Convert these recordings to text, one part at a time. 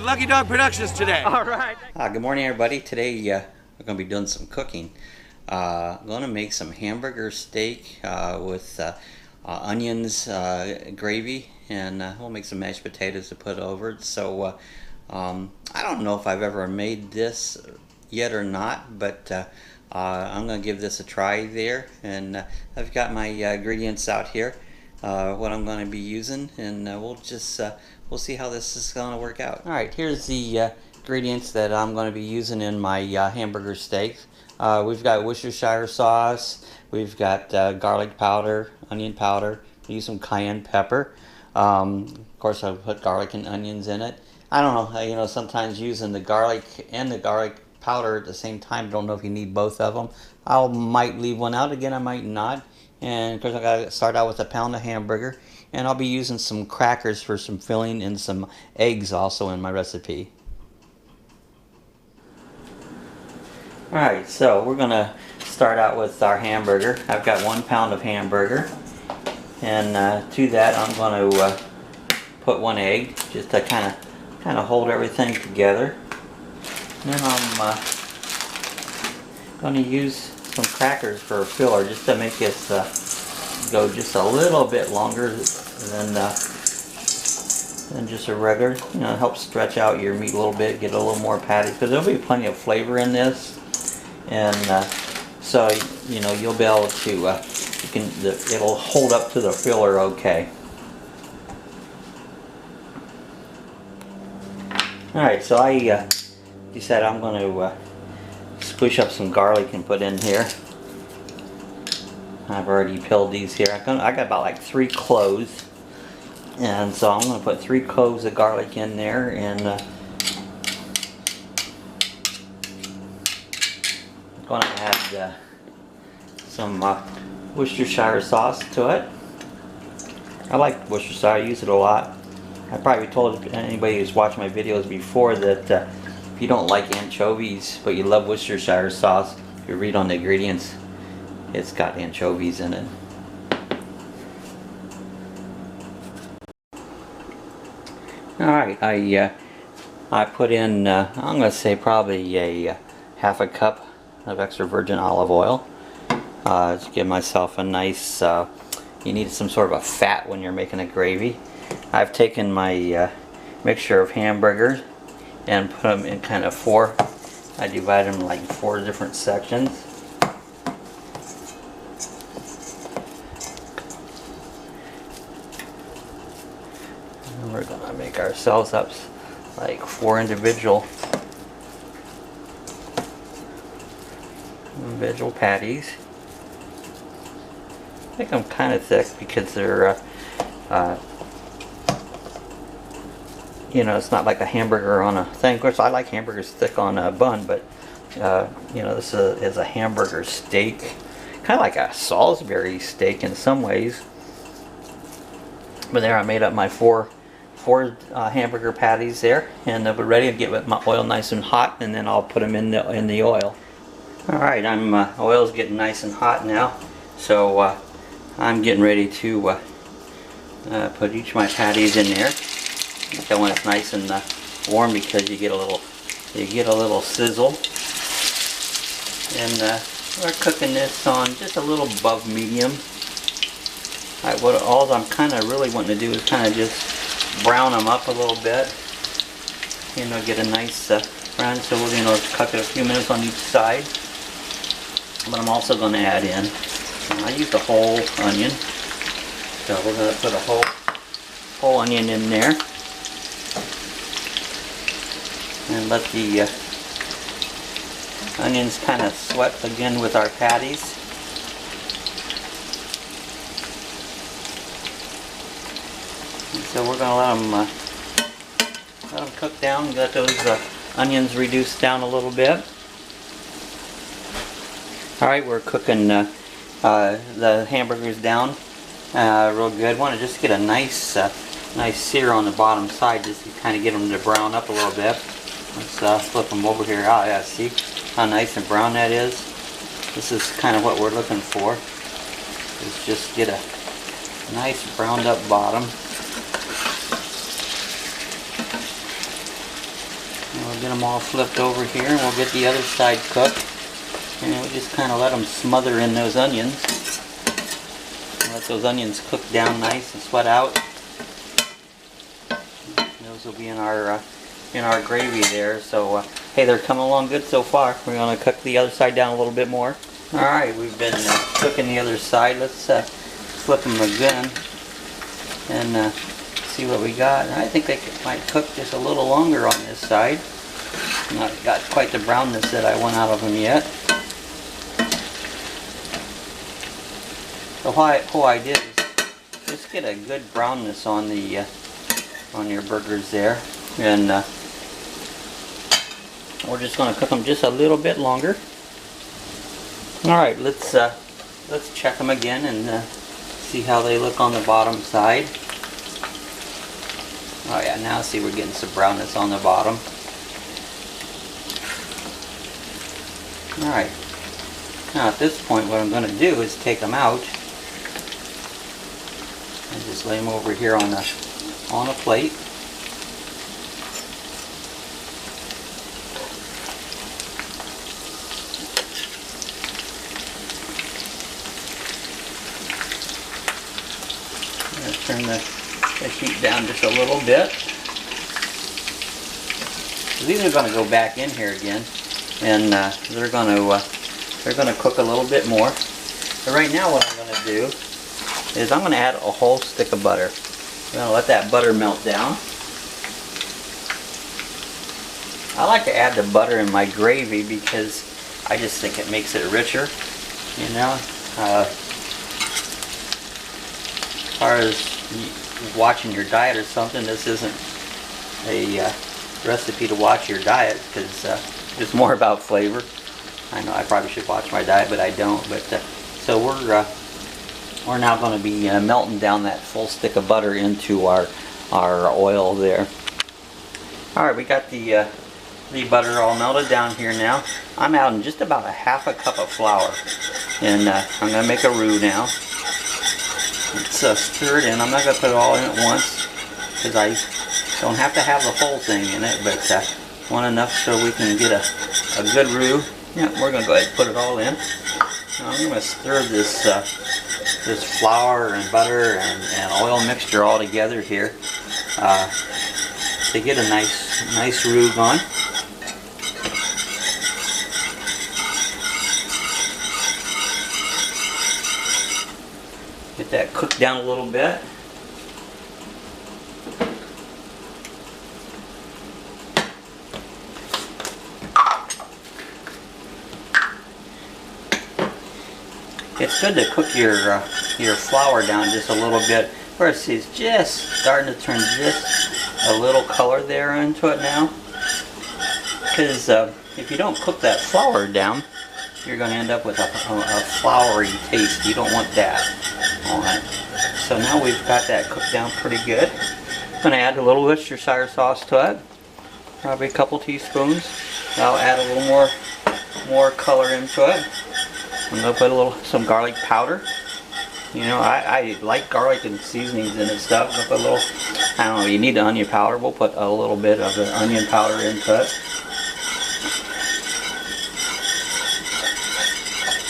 Lucky Dog Productions today. All right. Good morning, everybody. Today we're going to be doing some cooking. I'm going to make some hamburger steak with onions, gravy, and we'll make some mashed potatoes to put over it. So I don't know if I've ever made this yet or not, but I'm going to give this a try there. And I've got my ingredients out here, what I'm going to be using, and we'll see how this is going to work out. All right, here's the ingredients that I'm going to be using in my hamburger steak. We've got Worcestershire sauce, we've got garlic powder, onion powder, use some cayenne pepper. Of course, I'll put garlic and onions in it. I don't know, sometimes using the garlic and the garlic powder at the same time, don't know if you need both of them. I might leave one out, again I might not. And of course I gotta start out with a pound of hamburger, and I'll be using some crackers for some filling and some eggs also in my recipe. Alright, so we're gonna start out with our hamburger. I've got 1 pound of hamburger, and to that I'm going to put 1 egg just to kind of hold everything together. And then I'm going to use some crackers for a filler just to make this go just a little bit longer than just a regular. Help stretch out your meat a little bit, get a little more patty, because there'll be plenty of flavor in this. And so you'll be able to it'll hold up to the filler okay. Alright, so I decided I'm going to squish up some garlic and put in here. I've already peeled these here. I got about like 3 cloves, and so I'm going to put 3 cloves of garlic in there, and I'm going to add some Worcestershire sauce to it. I like Worcestershire, I use it a lot. I probably told anybody who's watched my videos before that if you don't like anchovies but you love Worcestershire sauce, if you read on the ingredients, it's got anchovies in it. Alright, I put in, I'm going to say probably a half a cup of extra virgin olive oil to give myself a nice, you need some sort of a fat when you're making a gravy. I've taken my mixture of hamburgers and put them in kind of 4, I divide them like 4 different sections. And we're going to make ourselves up like 4 individual patties. I think I'm kind of thick because they're it's not like a hamburger on a thing. Of course, I like hamburgers thick on a bun, but this is a hamburger steak, kind of like a Salisbury steak in some ways. But there, I made up my four hamburger patties there, and we're ready to get my oil nice and hot, and then I'll put them in the oil. All right, oil's getting nice and hot now, so I'm getting ready to put each of my patties in there. That when it's nice and warm, because you get a little sizzle. And we're cooking this on just a little above medium. All I'm kind of really wanting to do is kind of just brown them up a little bit. Get a nice brown. So we're going to cook it a few minutes on each side. But I'm also going to add in, I used a whole onion, so we're going to put a whole onion in there. And let the onions kind of sweat again with our patties. And so we're going to let them cook down, let those onions reduce down a little bit. Alright, we're cooking the hamburgers down real good. Want to just get a nice sear on the bottom side, just to kind of get them to brown up a little bit. Let's flip them over here. Oh yeah, see how nice and brown that is? This is kind of what we're looking for, is just get a nice browned up bottom. We'll get them all flipped over here and we'll get the other side cooked. And then we just kind of let them smother in those onions. Let those onions cook down nice and sweat out. Those will be in our gravy there. So hey, they're coming along good so far. We're going to cook the other side down a little bit more. Alright, we've been cooking the other side. Let's flip them again and see what we got. I think they might cook just a little longer on this side. Not got quite the brownness that I want out of them yet. The whole idea is just get a good brownness on the on your burgers there, and we're just going to cook them just a little bit longer. All right, let's check them again and see how they look on the bottom side. Oh yeah, now see we're getting some brownness on the bottom. All right, now at this point what I'm going to do is take them out and just lay them over here on a plate. Turn the heat down just a little bit. These are going to go back in here again, and they're going to cook a little bit more. But right now, what I'm going to do is I'm going to add a whole stick of butter. I'm going to let that butter melt down. I like to add the butter in my gravy because I just think it makes it richer. You know, as far as watching your diet or something, this isn't a recipe to watch your diet, because it's more about flavor. I know I probably should watch my diet, but I don't. But so we're now going to be melting down that full stick of butter into our oil there. All right, we got the butter all melted down here now. I'm adding just about a half a cup of flour, and I'm going to make a roux now. Let's stir it in. I'm not going to put it all in at once because I don't have to have the whole thing in it, but want enough so we can get a good roux. Yeah, we're going to go ahead and put it all in. Now I'm going to stir this this flour and butter and oil mixture all together here to get a nice roux going. Get that cooked down a little bit. It's good to cook your flour down just a little bit. Where it's just starting to turn just a little color there into it now. Because if you don't cook that flour down, you're going to end up with a floury taste. You don't want that on it. So now we've got that cooked down pretty good. I'm going to add a little Worcestershire sauce to it. Probably a couple teaspoons. I'll add a little more color into it. I'm going to put some garlic powder. You know, I like garlic and seasonings in it stuff. I'll put a little, I don't know, you need the onion powder. We'll put a little bit of the onion powder into it.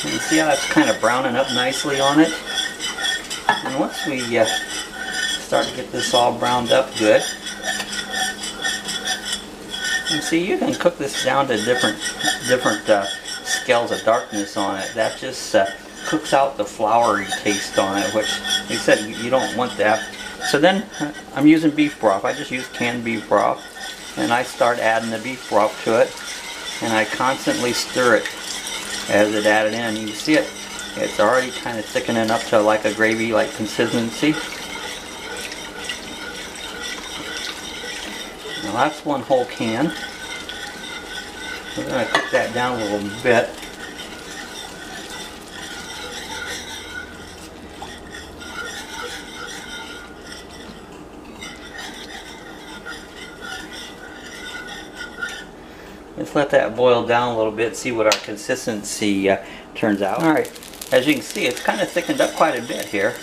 And see how that's kind of browning up nicely on it? And once we start to get this all browned up good, and see, you can cook this down to different scales of darkness on it. That just cooks out the floury taste on it, which, like I said, you don't want that. So then I'm using beef broth. I just use canned beef broth, and I start adding the beef broth to it, and I constantly stir it as it added in. You can see it's already kind of thickening up to like a gravy-like consistency. Now that's one whole can. We're going to cook that down a little bit. Let's let that boil down a little bit, see what our consistency turns out. Alright, as you can see, it's kind of thickened up quite a bit here.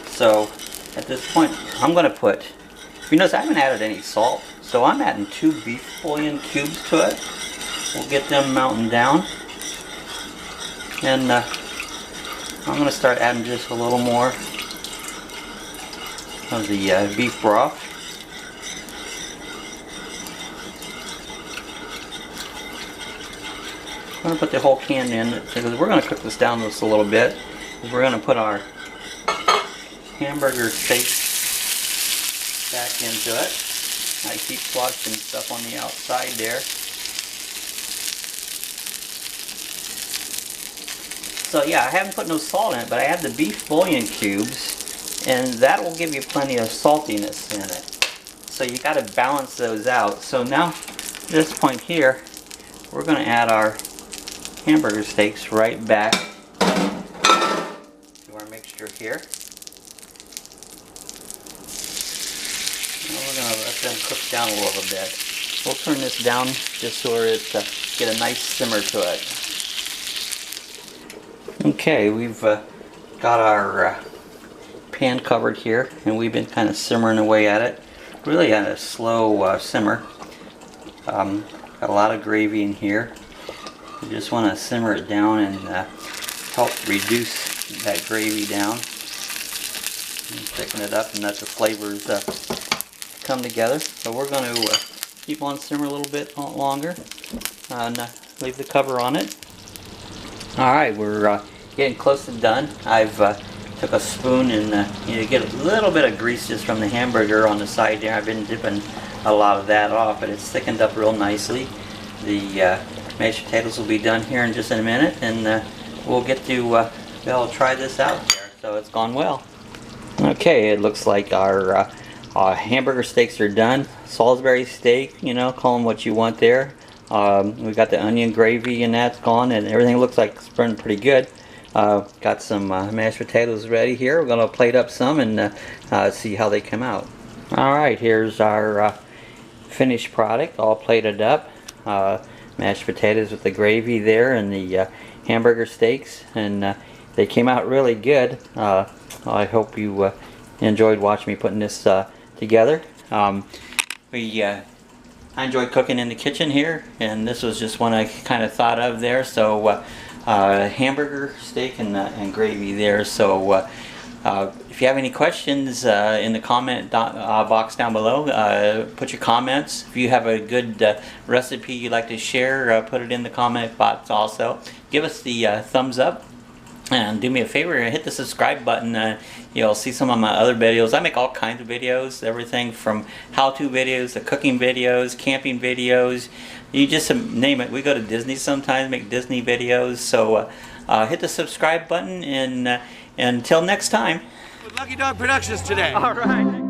So at this point, I'm going to put, if you notice, I haven't added any salt. So I'm adding 2 beef bouillon cubes to it. We'll get them mounting down. And I'm going to start adding just a little more of the beef broth. I'm going to put the whole can in because we're going to cook this down just a little bit. We're going to put our hamburger steak back into it. I keep flushing stuff on the outside there. So yeah, I haven't put no salt in it, but I add the beef bouillon cubes, and that will give you plenty of saltiness in it. So you got to balance those out. So now, at this point here, we're going to add our hamburger steaks right back to our mixture here. And we're going to let them cook down a little bit. We'll turn this down just so it get a nice simmer to it. Okay, we've got our pan covered here, and we've been kind of simmering away at it. Really at a slow simmer. Got a lot of gravy in here. You just want to simmer it down and help reduce that gravy down. And thicken it up and let the flavors come together. So we're going to keep on simmer a little bit longer and leave the cover on it. Alright, we're getting close to done. I've took a spoon and you get a little bit of grease just from the hamburger on the side there. I've been dipping a lot of that off, but it's thickened up real nicely. The mashed potatoes will be done here in just a minute, and we'll get to we'll try this out there. So it's gone well. Okay, it looks like our hamburger steaks are done. Salisbury steak, you know, call them what you want there. We got the onion gravy and that's gone, and everything looks like it's burning pretty good. Got some mashed potatoes ready here. We're going to plate up some and see how they come out. Alright, here's our finished product all plated up. Mashed potatoes with the gravy there and the hamburger steaks, and they came out really good. I hope you enjoyed watching me putting this together. I enjoy cooking in the kitchen here, and this was just one I kind of thought of there. So hamburger steak and gravy there. So if you have any questions in the comment box down below, put your comments. If you have a good recipe you'd like to share, put it in the comment box also. Give us the thumbs up. And do me a favor, hit the subscribe button. You'll see some of my other videos. I make all kinds of videos, everything from how-to videos to cooking videos, camping videos. You just name it. We go to Disney sometimes, make Disney videos. So hit the subscribe button, and until next time. With Lucky Dog Productions today. All right.